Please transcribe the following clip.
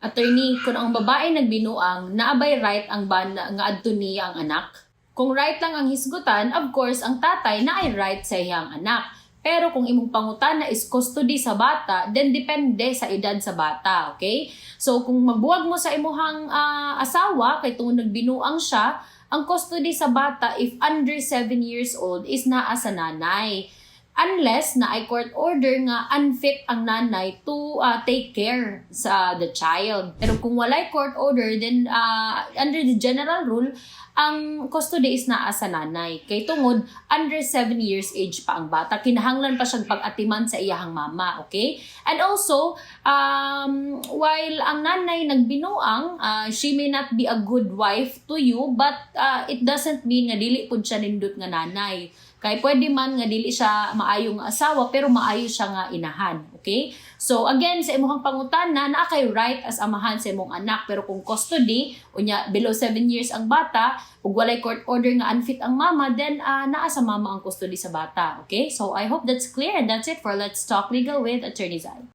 Attorney, kung ang babae nagbinuang, naabay right ang bana nga adto niya ang anak? Kung right lang ang hisgutan, of course, ang tatay na ay right sa iyang anak. Pero kung imong pangutana is custody sa bata, then depende sa edad sa bata, okay? So kung magbuwag mo sa imuhang asawa, kay tungod nagbinuang siya, ang custody sa bata if under 7 years old is naa sa nanay. Unless na ay court order nga unfit ang nanay to take care sa the child. Pero kung walay court order, then under the general rule, ang custody is naa sa nanay. Kay tungod, under 7 years age pa ang bata. Kinahanglan pa siyang pag-atiman sa iyahang mama, okay? And also, while ang nanay nagbinuang, she may not be a good wife to you, but it doesn't mean nga dili pud siya nindot nga nanay. Kay pwede man nga dili siya maayong asawa pero maayo siya nga inahan, okay? So again, sa imong pangutana, naa kay right as amahan sa imong anak, pero kung custody unya below 7 years ang bata ug walay court order nga unfit ang mama, then naa sa mama ang custody sa bata, okay? So I hope that's clear, and that's it for Let's Talk Legal with Attorney Zai.